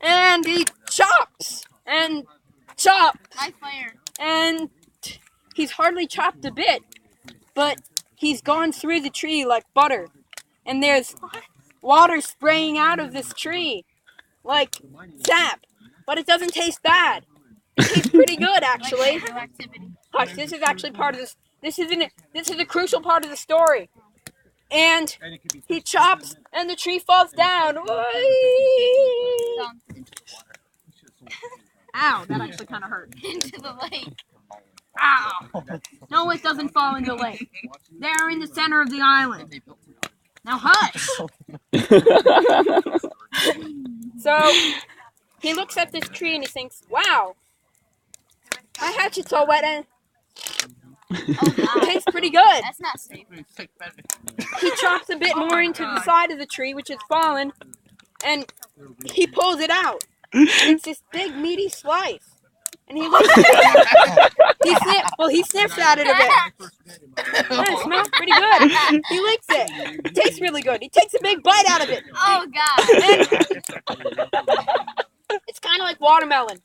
and he chops and chops. My fire. And he's hardly chopped a bit, but he's gone through the tree like butter. And there's water spraying out of this tree like sap, but it doesn't taste bad. It tastes pretty good, actually. Hush, this is actually part of this. This is a crucial part of the story. And he chops, and the tree falls down. Ow, that actually kind of hurt. Into the lake. Ow! No, it doesn't fall in the lake. They're in the center of the island. Now hush! So, he looks at this tree and he thinks, wow, my hatchet's all wet and it tastes pretty good. That's not safe. He chops a bit more into the side of the tree, which has fallen, and he pulls it out. And it's this big, meaty slice. And he looks at it. He sniffs at it a bit. And it smells pretty good. He licks it. It tastes really good. He takes a big bite out of it. Oh, God. And it's kind of like watermelon.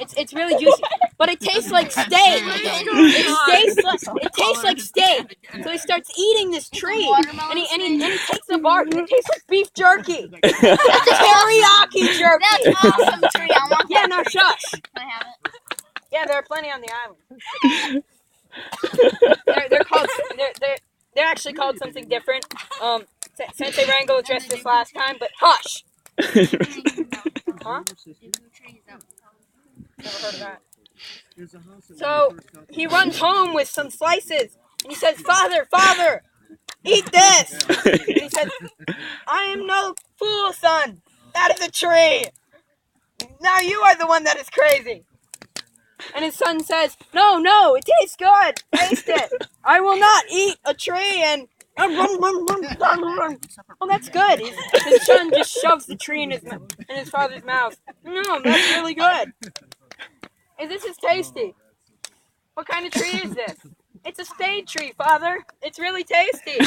It's really juicy, but it tastes like steak. It tastes like steak. So he starts eating this tree, and he takes the bark, and it tastes like beef jerky. Teriyaki jerky. That's awesome tree. I want Yeah, no, shush. Can I have it? Yeah, there are plenty on the island. They're actually called something different. Sensei Wrangle addressed this last time, but hush. Huh? Never heard of that. So he runs home with some slices, and he says, Father, eat this. And he says, I am no fool, son. That is a tree. Now you are the one that is crazy. And his son says, No, it tastes good. Taste it. I will not eat a tree and... Oh, that's good. His son just shoves the tree in his father's mouth. No, that's really good. This is tasty. What kind of tree is this? It's a spade tree, Father. It's really tasty.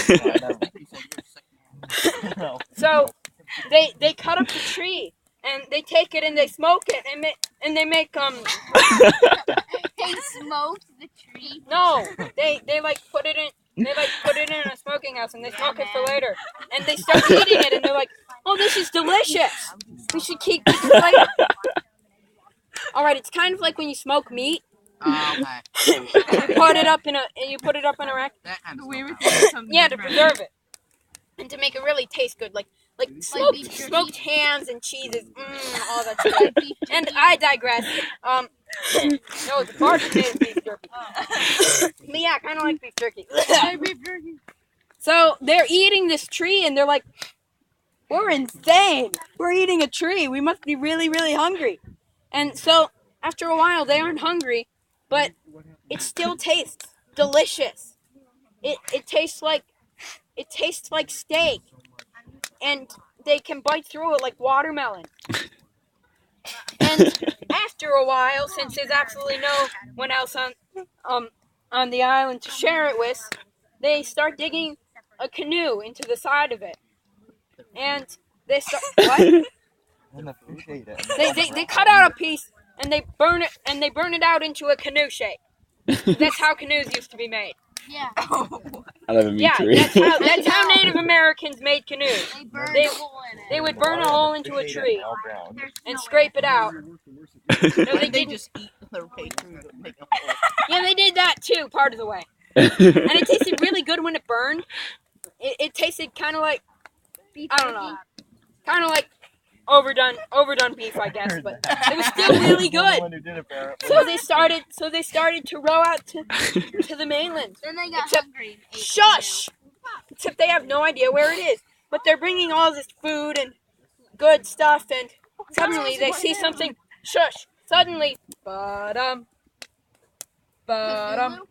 So they cut up the tree and they take it and they smoke it and they make They smoked the tree. No, they put it in a smoking house and they smoke it for later. And they start eating it and they're like, oh, this is delicious. We should keep this for later. All right, it's kind of like when you smoke meat. You put it up in a rack. Yeah, to preserve it and to make it really taste good, like smoked hams and cheeses. All that stuff. And I digress. No, the part is beef jerky. But yeah, kind of like beef jerky. So they're eating this tree and they're like, we're insane. We're eating a tree. We must be really, really hungry. And so after a while, they aren't hungry, but it still tastes delicious. It tastes like steak, and they can bite through it like watermelon. And after a while, since there's absolutely no one else on the island to share it with, they start digging a canoe into the side of it, and they start what? They cut out a piece and they burn it out into a canoe shape. That's how canoes used to be made. Yeah. I love a meat tree. That's how Native Americans made canoes. They burned a hole in it. They would burn a hole into a tree and scrape it out. No, they just eat the fruit. Yeah, they did that too, part of the way. And it tasted really good when it burned. It tasted kind of like, I don't know, kind of like overdone beef, I guess, but it was still really good. So they started to row out to the mainland. Then they got hungry and ate. Shush! Except they have no idea where it is. But they're bringing all this food and good stuff, and suddenly they see something. Shush! Suddenly, ba-dum, ba-dum,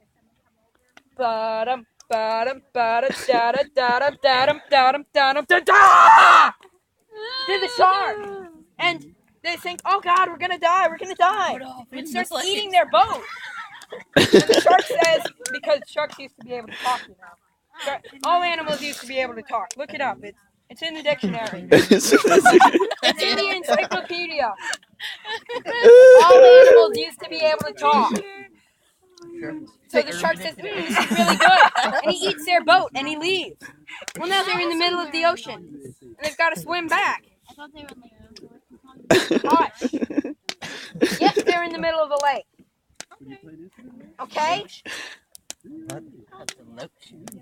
ba-dum, ba-dum, ba-dum, da-da, da-dum, da-dum, da-dum, da-dum, da-da! They're the shark, and they think, "Oh God, we're gonna die! It starts eating their boat. And the shark says, because sharks used to be able to talk, you know. All animals used to be able to talk. Look it up. It's in the dictionary. It's in the encyclopedia. All animals used to be able to talk. So the shark says, this is really good. And he eats their boat and he leaves. Well, now they're in the middle of the ocean. And they've got to swim back. I thought they were in the Hush. Yep, they're in the middle of a lake. Okay?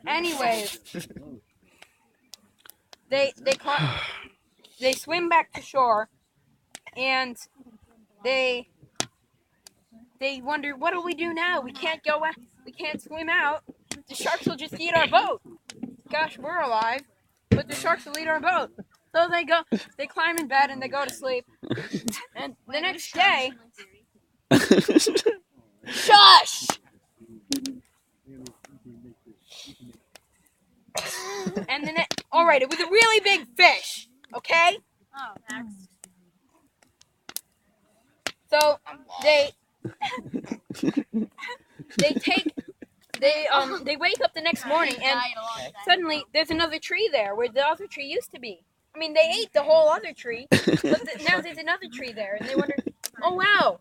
Anyways, they swim back to shore, and they wonder, what do we do now? We can't go out. We can't swim out. The sharks will just eat our boat. Gosh, we're alive, but the sharks will eat our boat. So they climb in bed and they go to sleep. And the next day, shush! And then, alright, it was a really big fish, okay? Oh, So, they wake up the next morning and suddenly there's another tree there where the other tree used to be. I mean, they ate the whole other tree, but now there's another tree there, and they wonder, oh wow,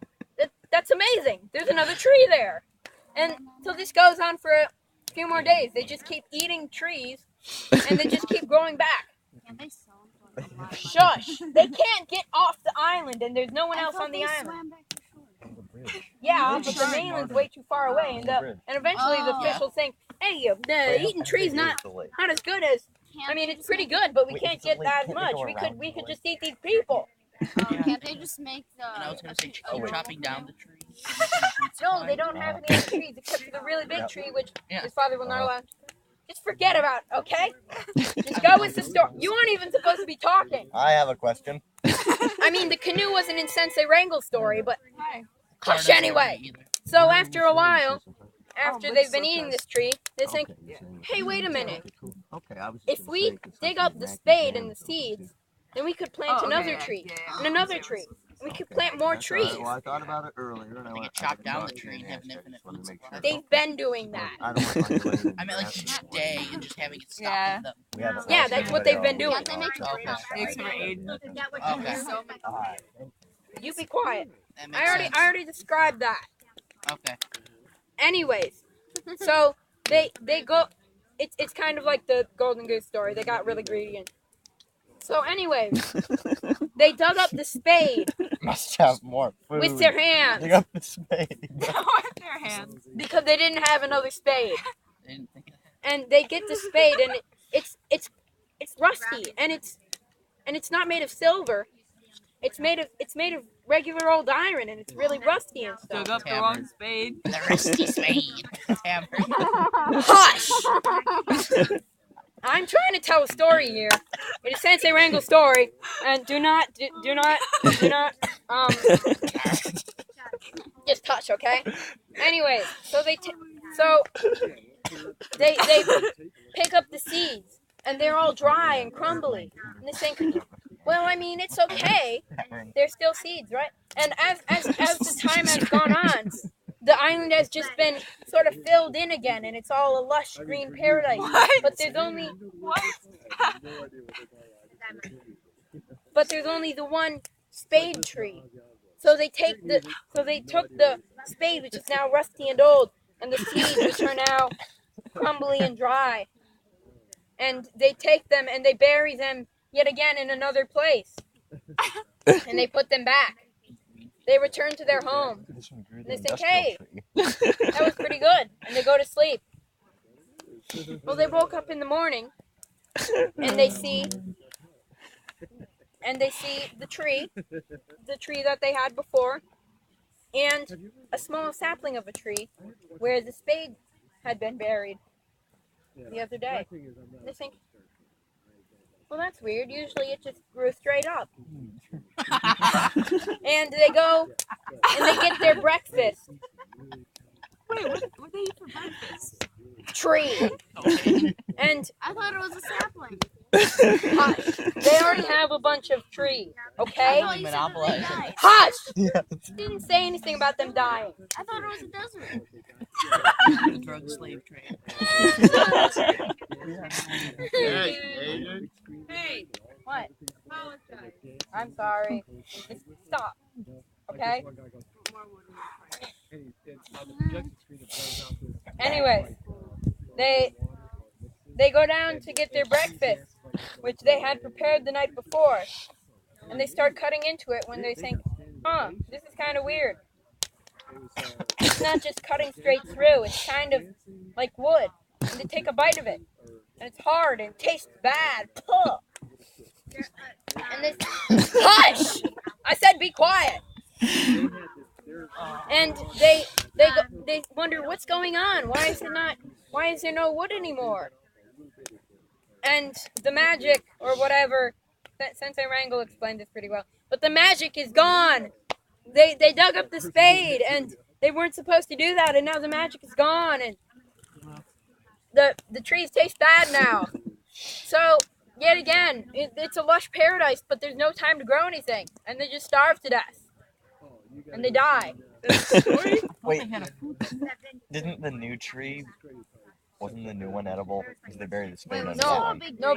that's amazing. There's another tree there. And so this goes on for a few more days. They just keep eating trees, and they just keep growing back. Shush! They can't get off the island, and there's no one else on the island. Yeah, but the mainland's way too far away, and eventually the fish will think, hey, eating trees not as good as. I mean, it's pretty good, but we can't get that much. We could just eat these people. Can't they just make the... And I was going to say, keep chopping down the trees. No, they don't have any other trees except for the really big tree, which his father will not allow. Just forget about it, okay? Just go with the story. You aren't even supposed to be talking. I have a question. I mean, the canoe was an Insensei Wrangle story, but hush anyway. So after a while, after they've been eating this tree, they think, hey, wait a minute. If we dig up the spade and the seeds, then we could plant another tree and another tree. We could plant more trees. Well, I thought about it earlier, and They could chop down the tree and have an infinite food supply. They've been doing that. I don't I meant like each day and just having it stop with them. Yeah, that's what they've been doing. Can't they make Okay. You be quiet. That makes I sense. already described that. Okay. Anyways, so they go. It's kind of like the Golden Goose story. They got really greedy. So anyways, they dug up the spade must have more food. with their hands. Dig up the spade. With their hands. Because they didn't have another spade. I didn't think of that. And they get the spade, and it's rusty, and it's not made of silver. It's made of regular old iron, and it's really rusty and stuff. Dug up the wrong spade. The rusty spade. Hammer. Hush! I'm trying to tell a story here. It is Sensei Wrangle's story, and do not, just touch, okay? Anyways, so they pick up the seeds, and they're all dry and crumbly, and they think, well, I mean, it's okay. They're still seeds, right? And as the time has gone on, the island has just been sort of filled in again, and it's all a lush green paradise. What? But there's only the one spade tree. So they took the spade, which is now rusty and old, and the seeds, which are now crumbly and dry. And they take them and they bury them yet again in another place. And they put them back. They return to their home. And they think, hey, that was pretty good. And they go to sleep. Well, they woke up in the morning and they see the tree that they had before, and a small sapling of a tree where the spade had been buried the other day. And they think, well, that's weird. Usually it just grew straight up. And they go and they get their breakfast. Wait, what they eat for breakfast? Tree. And I thought it was a sapling. hush. They already have a bunch of trees, okay? I thought you said that they died. Hush! Didn't say anything about them dying. I thought it was a desert. The drug slave trade. Hey. What? I'm sorry. Just stop. Okay? Anyways, they go down to get their breakfast, which they had prepared the night before. And they start cutting into it when they think, this is kind of weird. It's not just cutting straight through, it's kind of like wood. And they take a bite of it. And it's hard and it tastes bad. Puh. And this, hush! I said be quiet. And they wonder what's going on. Why is there no wood anymore? And the magic or whatever, Sensei Wrangle explained this pretty well. But the magic is gone. They dug up the spade and they weren't supposed to do that, and now the magic is gone and the trees taste bad now. So yet again, it's a lush paradise, but there's no time to grow anything, and they just starve to death. And they die. Wait, didn't the new tree, wasn't the new one edible? Because they buried the spade under that one. No,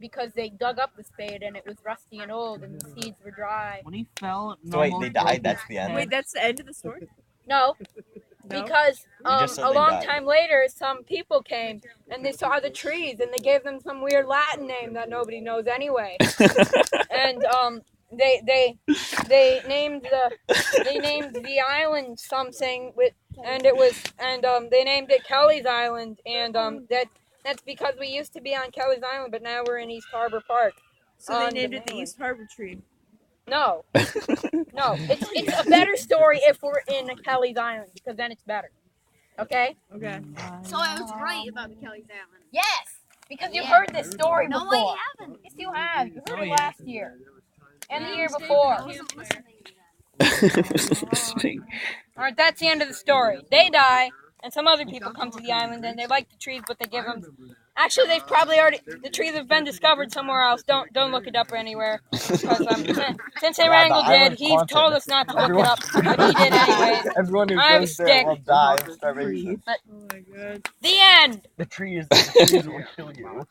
because they dug up the spade and it was rusty and old and the seeds were dry. When he fell, So wait, they died? That's the end? Wait, that's the end of the story? No, No? because just said a they long died. time later, some people came and they saw the trees and they gave them some weird Latin name that nobody knows anyway. And they named the island something they named it Kelly's Island, and that's because we used to be on Kelly's Island, but now we're in East Harbor Park. So they on named it the mainland. East Harbor tree. No, it's a better story if we're in Kelly's Island, because then it's better. Okay? Okay. So I was right about the Kelly's Island. Yes, because you've Yeah. heard this story No, before. I haven't. Yes, you have. You heard Oh, it yeah. last year and the year I before. wasn't listening to that. All right, that's the end of the story. They die, and some other people come to the island, and they like the trees, but they give them. Actually, they've probably the trees have been discovered somewhere else. Don't look it up anywhere, because Sensei Wrangle the did. island's He haunted. told us not to look it up, but he did anyways. Everyone who I have a goes there stick. will die of starvation. Oh my god. The end. The trees will kill you.